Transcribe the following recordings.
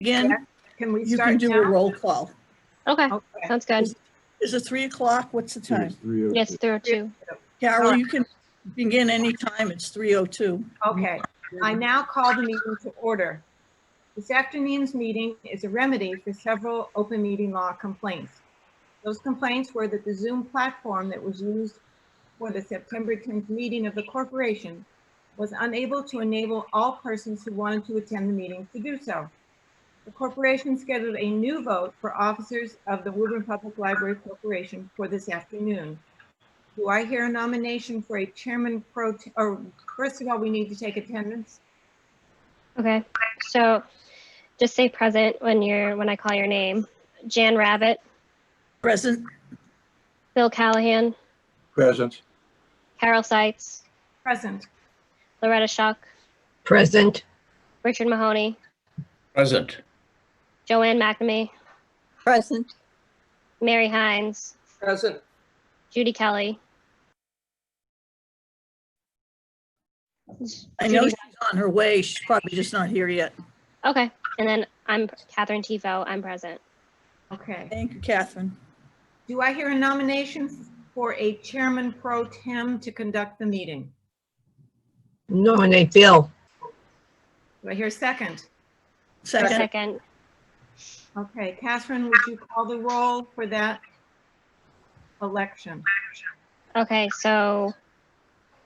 Again, Can we you start can do a now? roll call. Okay, Okay. sounds good. Is it 3 o'clock? What's the time? Yes, 3:02. Carol, you can begin anytime. It's 3:02. Okay, I now call the meeting to order. This afternoon's meeting is a remedy for several open meeting law complaints. Those complaints were that the Zoom platform that was used for the September 10th meeting of the corporation was unable to enable all persons who wanted to attend the meeting to do so. The corporation scheduled a new vote for officers of the Woburn Public Library Corporation for this afternoon. Do I hear a nomination for a chairman or first of all, we need to take attendance. Okay, so just say present when I call your name. Jan Rabbit, Present. Bill Callahan, Present. Carol Seitz, Present. Loretta Schuck, Present. Richard Mahoney, Present. Joanne McNamee, Present. Mary Hines, Present. Judy Kelly. I know she's on her way. She's probably just not here yet. Okay, and then I'm Catherine Tifo. I'm present. Okay. Thank you, Catherine. Do I hear a nomination for a chairman pro tem to conduct the meeting? Nominate Bill. Do I hear a second? Second. Second. Okay, Catherine, would you call the roll for that election? Okay, so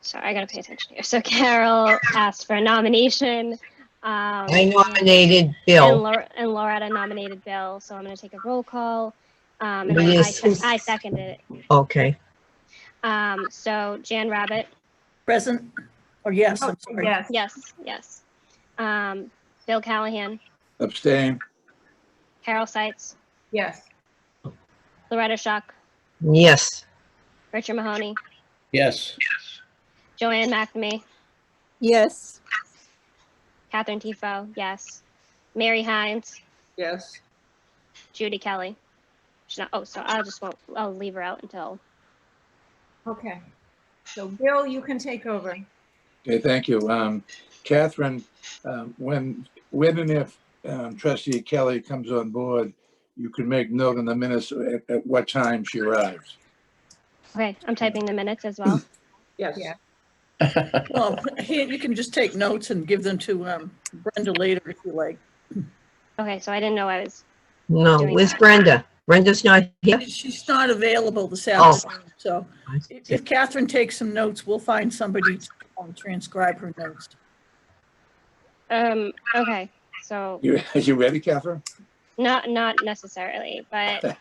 sorry, I gotta pay attention here. So Carol asked for a nomination. I nominated And, Bill. Loretta nominated Bill. So I'm gonna take a roll call. And But then yes, I seconded it. Okay. So Jan Rabbit, Present. Or yes, I'm sorry. Yes. yes. Bill Callahan, Abstain. Carol Seitz, Yes. Loretta Schuck, Yes. Richard Mahoney, Yes. Joanne McNamee, Yes. Catherine Tifo, yes. Mary Hines, Yes. Judy Kelly. She's not, so I'll leave her out until. Okay. So Bill, you can take over. Okay, thank you. Catherine, when and if Trustee Kelly comes on board, you can make note in the minutes at what time she arrives. Okay, I'm typing the minutes as well. Yes. Yeah. Well, here, you can just take notes and give them to Brenda later if you like. Okay, so I didn't know I was. No, Doing where's that. Brenda? Brenda's not here? She's not available this Oh. afternoon, so if Catherine takes some notes, we'll find somebody to transcribe her notes. Okay, so You ready, Catherine? not necessarily, but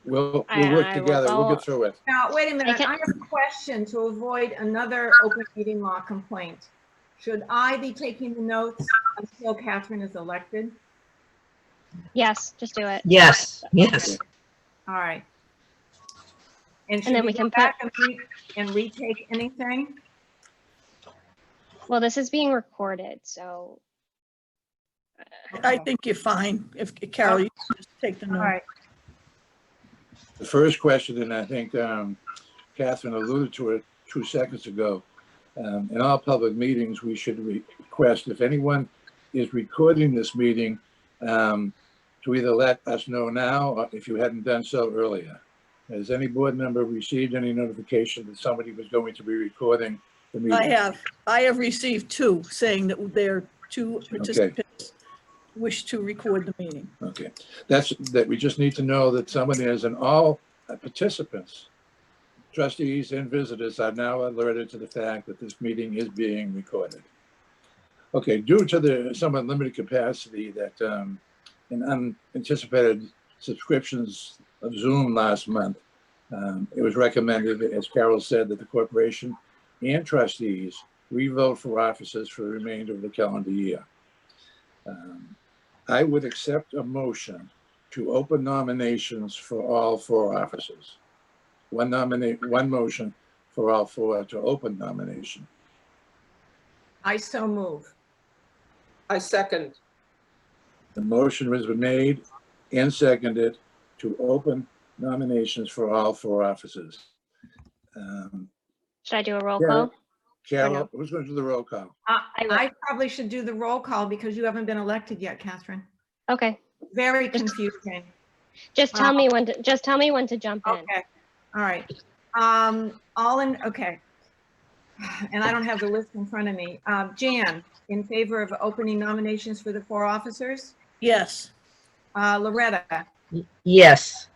We'll I work will together. We'll go- get through it. Now, wait a minute. can- I have a question to avoid another open meeting law complaint. Should I be taking the notes until Catherine is elected? yes, just do it. Yes. Yes. All right. And then should we we can go back and retake anything? Well, this is being recorded, so. I think you're fine. If Carol, you can just take the All notes. right. The first question, and I think Catherine alluded to it 2 seconds ago. In all public meetings, we should request if anyone is recording this meeting to either let us know now or if you hadn't done so earlier. Has any board member received any notification that somebody was going to be recording the meeting? I have received 2 saying that their 2 participants wish to record the meeting. Okay, that we just need to know that someone is, and all participants, trustees and visitors are now alerted to the fact that this meeting is being recorded. Okay, due to the somewhat limited capacity that in unanticipated subscriptions of Zoom last month, it was recommended, as Carol said, that the corporation and trustees re-vote for officers for the remainder of the calendar year. I would accept a motion to open nominations for all 4 officers. One motion for all 4 to open nomination. I so move. I second. The motion has been made and seconded to open nominations for all 4 officers. Should I do a roll Carol? call? Carol, no? who's going to do the roll call? I will. I probably should do the roll call because you haven't been elected yet, Catherine. Okay, Very confusing. just tell me when to jump in. Okay, all right. Okay. And I don't have the list in front of me. Jan, in favor of opening nominations for the 4 officers? Yes. Loretta, Yes.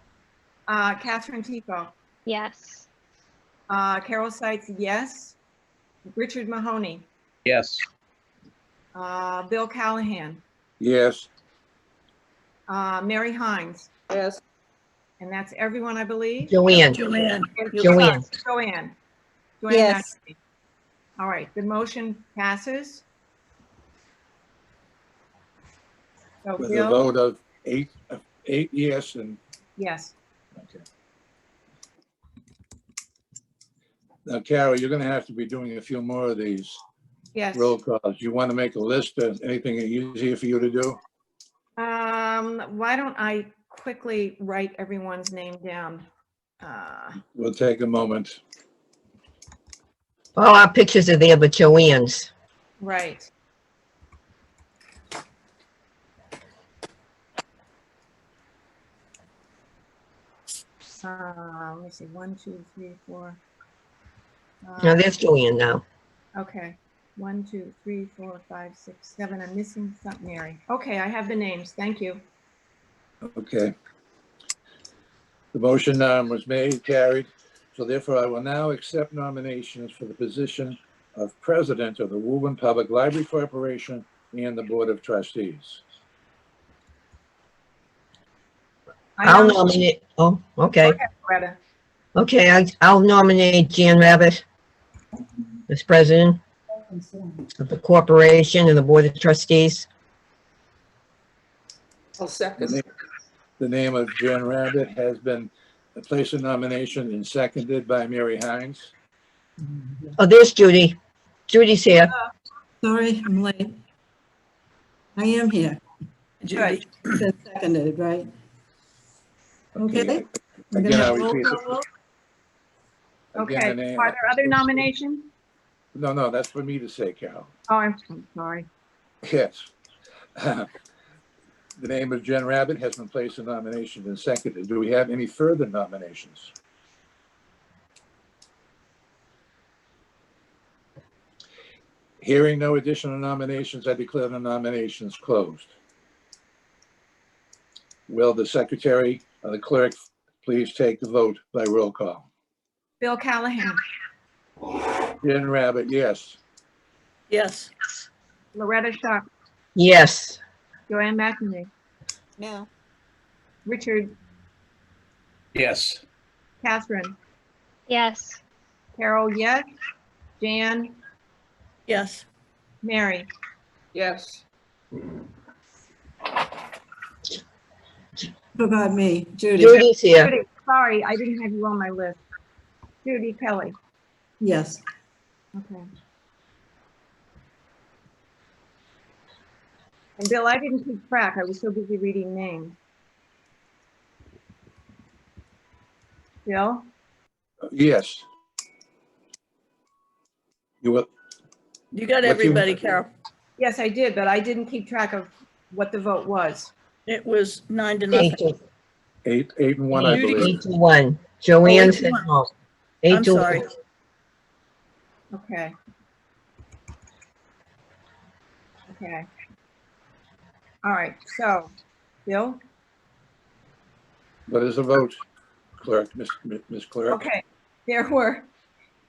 Catherine Tico, Yes. Carol Seitz, yes. Richard Mahoney, Yes. Bill Callahan, Yes, Mary Hines, Yes. and that's everyone, I believe. Joanne. Joanne. And- Joanne. Joanne. Yes. McNamee. All right, the motion passes. So with a Bill, vote of eight yes and, yes. okay. Now, Carol, you're gonna have to be doing a few more of these Yes. roll calls. You want to make a list of anything easier for you to do? Why don't I quickly write everyone's name down? We'll take a moment. All our pictures are there, but Joanne's. Right. Let me see, 1, 2, 3, 4. Now there's Joanne now. Okay, 1, 2, 3, 4, 5, 6, 7. I'm missing something, Mary. Okay, I have the names. Thank you. Okay. The motion was made, carried. So therefore, I will now accept nominations for the position of President of the Woburn Public Library Corporation and the Board of Trustees. I'll nominate, oh, okay. Greta. Okay, I'll nominate Jan Rabbit as president of the corporation and the board of trustees. I'll second. The name of Jan Rabbit has been placed in nomination and seconded by Mary Hines. Oh, there's Judy. Judy's here. Sorry, I'm late. I am here. Judy. Been seconded, right? Okay. We're gonna Again, have I'll a roll repeat. call vote? Again, the Okay, name- are there other nominations? No, that's for me to say, Carol. Oh, I'm sorry. Yes. The name of Jen Rabbit has been placed in nomination and seconded. Do we have any further nominations? Hearing no additional nominations, I declare the nominations closed. Will the secretary or the clerk please take the vote by roll call? Bill Callahan, Jen Rabbit, yes. Yes. Loretta Schuck, Yes. Joanne McNamee, No. Richard, Yes. Catherine, Yes. Carol, yes. Jan, Yes. Mary. Yes. Forgot me, Judy. Judy's here. Judy, sorry, I didn't have you on my list. Judy Kelly, Yes. okay. And Bill, I didn't keep track. I was so busy reading names. Bill? Yes. You will, You got What you- everybody, Carol. Yes, I did, but I didn't keep track of what the vote was. It was 9-0. 8-1, I Judy- believe. 8-1. Joanne Oh, said 8-1. no. I'm 8-1. sorry. Okay. Okay. All right, so, Bill? What is the vote, clerk, Miss Clerk? Okay, there were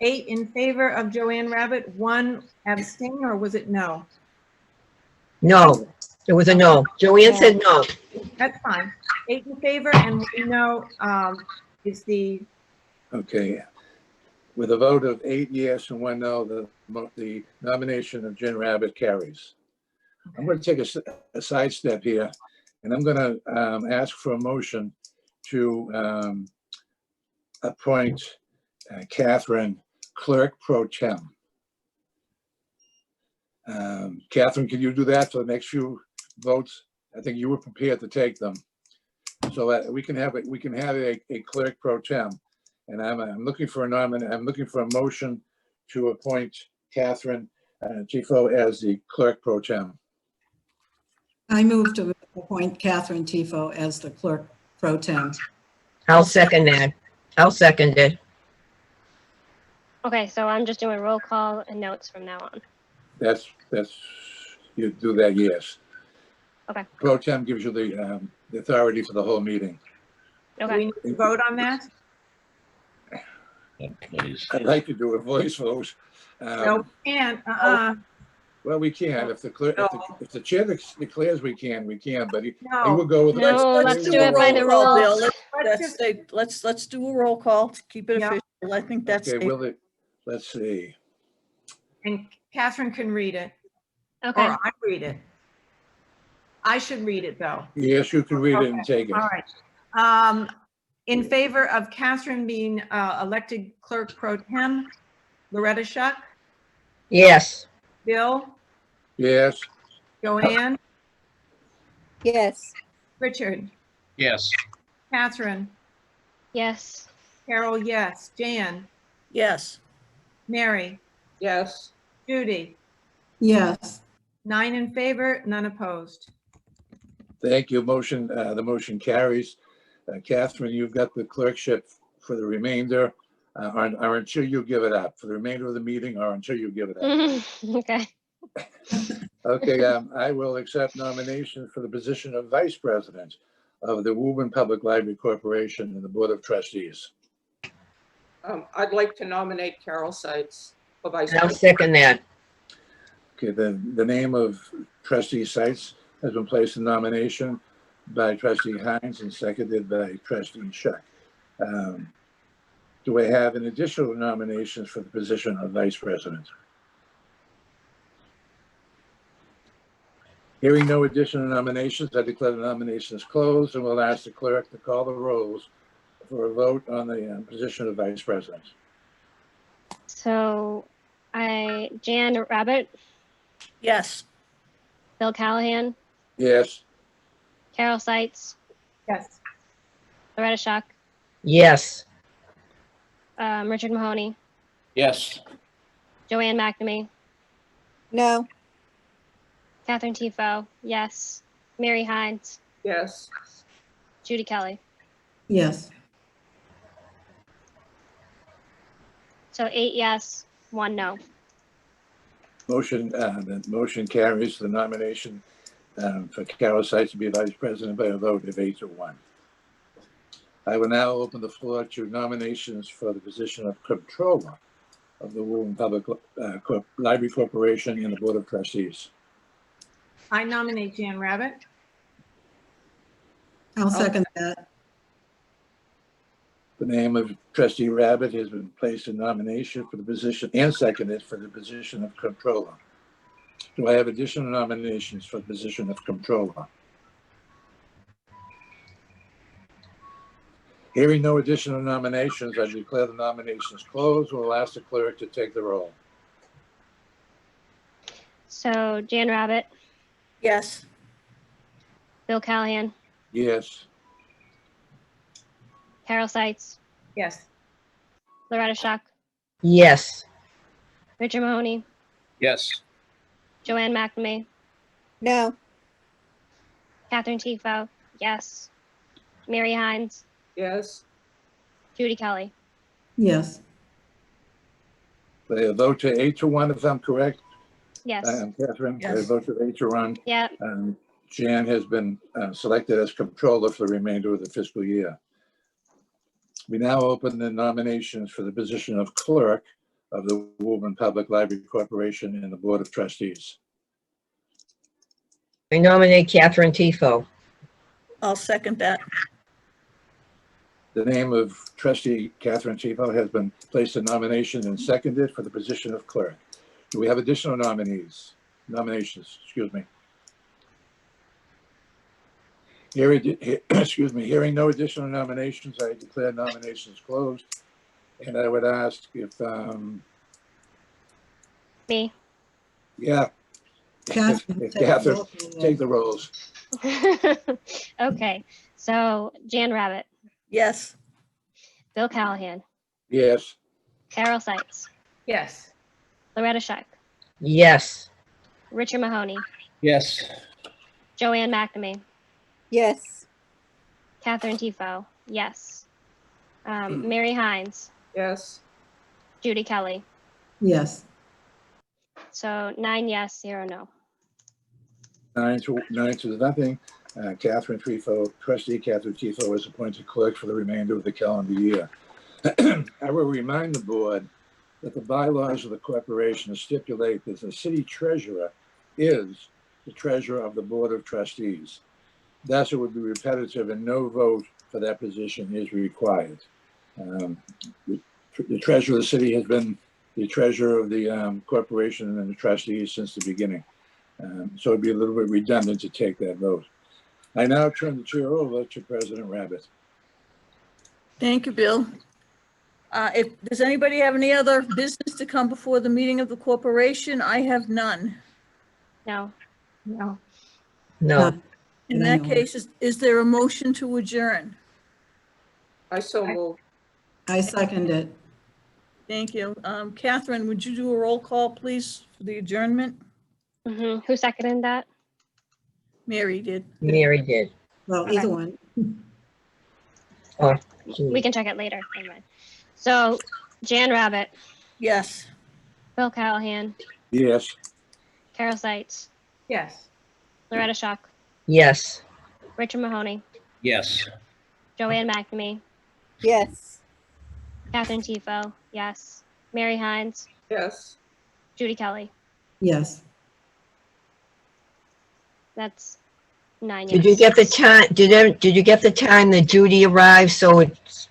8 in favor of Joanne Rabbit, 1 abstain, or was it no? No, it was a no. Joanne said no. That's fine. 8 in favor, and we know is the, Okay. With a vote of 8 yes and 1 no, the nomination of Jen Rabbit carries. I'm going to take a sidestep here, and I'm going to ask for a motion to appoint Catherine Clerk Pro Tem. Catherine, can you do that for the next few votes? I think you were prepared to take them. So that we can have a Clerk Pro Tem. And I'm looking for a motion to appoint Catherine Tifo as the Clerk Pro Tem. I move to appoint Catherine Tifo as the clerk pro tem. I'll second that. I'll second it. Okay, so I'm just doing roll call and notes from now on. That's, you do that, yes. Okay. Pro tem gives you the authority for the whole meeting. Do Okay. we need to vote on that? Please. I'd like to do a voice vote. No, we can't. Well, we can, if the clerk, if the chair declares we can, but he No. will go with. No, let's do do a it by the roll call, Bill. rules. Let's do a roll call to keep it Yeah. official. I think that's Okay, safe. let's see. And Catherine can read it, Okay, or I read it. I should read it, though. Yes, you can read it and take it. All right. In favor of Catherine being elected clerk pro tem, Loretta Shuck, Yes. Bill, Yes, Joanne, Yes. Richard, Yes. Catherine, yes. Carol, yes. Jan, Yes, Mary, Yes. Judy, Yes, 9 in favor, none opposed. thank you. The motion carries. Catherine, you've got the clerkship for the remainder, or until you give it up, for the remainder of the meeting, or until you give it up. Okay, Okay, I will accept nominations for the position of Vice President of the Woburn Public Library Corporation and the Board of Trustees. I'd like to nominate Carol Seitz for vice I'll president. second that. Okay, the name of Trustee Seitz has been placed in nomination by Trustee Hines and seconded by Trustee Shuck. Do I have an additional nominations for the position of Vice President? Hearing no additional nominations, I declare the nominations closed and will ask the clerk to call the rolls for a vote on the position of Vice President. so Jan Rabbit, yes, Bill Callahan, Yes, Carol Seitz, Yes. Loretta Shuck, Yes. Richard Mahoney, Yes. Joanne McNamee, No. Catherine Tifo, yes. Mary Hines, Yes. Judy Kelly. yes, So 8 yes, 1 no. the motion carries the nomination for Carol Seitz to be Vice President by a vote of 8-1. I will now open the floor to nominations for the position of Comptroller of the Woburn Public Library Corporation and the Board of Trustees. I nominate Jan Rabbit. I'll second that. The name of Trustee Rabbit has been placed in nomination for the position and seconded for the position of Comptroller. Do I have additional nominations for the position of Comptroller? Hearing no additional nominations, I declare the nominations closed. We'll ask the clerk to take the roll. So Jan Rabbit, yes, Bill Callahan, Yes, Carol Seitz, Yes. Loretta Shuck, Yes. Richard Mahoney, Yes. Joanne McNamee, No. Catherine Tifo, yes. Mary Hines, Yes. Judy Kelly. Yes, they vote to 8-1 if I'm correct. Yes. Catherine, they Yes. vote to 8-1. Yep. Jan has been selected as Comptroller for the remainder of the fiscal year. We now open the nominations for the position of Clerk of the Woburn Public Library Corporation and the Board of Trustees. I nominate Catherine Tifo. I'll second that. The name of Trustee Catherine Tifo has been placed in nomination and seconded for the position of Clerk. Do we have additional nominations? Excuse me. Hearing no additional nominations, I declare nominations closed. And I would ask if, Me. yeah, Catherine, if take the Catherine, roll call. take the rolls. Okay. So Jan Rabbit, Yes, Bill Callahan, Yes, Carol Seitz, Yes. Loretta Shuck, Yes. Richard Mahoney, Yes. Joanne McNamee, Yes. Catherine Tifo, yes. Mary Hines, Yes. Judy Kelly. Yes. So 9 yes, 0 no. 9 to nothing. Catherine Trefo, trustee Catherine Trefo is appointed clerk for the remainder of the calendar year. I will remind the board that the bylaws of the corporation stipulate that the city treasurer is the treasurer of the board of trustees. Thus, it would be repetitive and no vote for that position is required. The treasurer of the city has been the treasurer of the corporation and the trustees since the beginning. So it'd be a little bit redundant to take that vote. I now turn the chair over to President Rabbit. Thank you, Bill. Does anybody have any other business to come before the meeting of the corporation? I have none. No. No. No. In That I that know of. case, is there a motion to adjourn? I so move. I second it. Thank you. Catherine, would you do a roll call, please, for the adjournment? Who seconded that? Mary did. Mary did. Well, Okay. either one. Oh, We can check it later. Never mind. So Jan Rabbit, Yes. Bill Callahan, Yes. Carol Seitz, Yes. Loretta Schuck, yes. Richard Mahoney, Yes. Joanne McNamee, Yes. Catherine Tifo, yes. Mary Hines, Yes. Judy Kelly. Yes. That's 9 yes. Did you get the time, did you get the time that Judy arrived? So it's,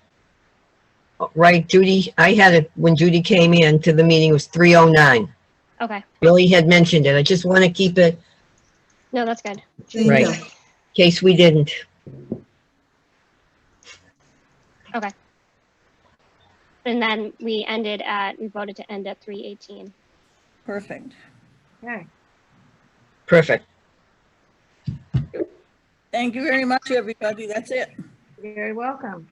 right, Judy, I had it when Judy came in to the meeting, it was 3:09. Okay. Billy had mentioned it. I just want to keep it No, that's good. Thank Right. you. in case we didn't. Okay. And then we voted to end at 3:18. Perfect. Okay. Perfect. Thank you very much, everybody. That's it. You're very welcome.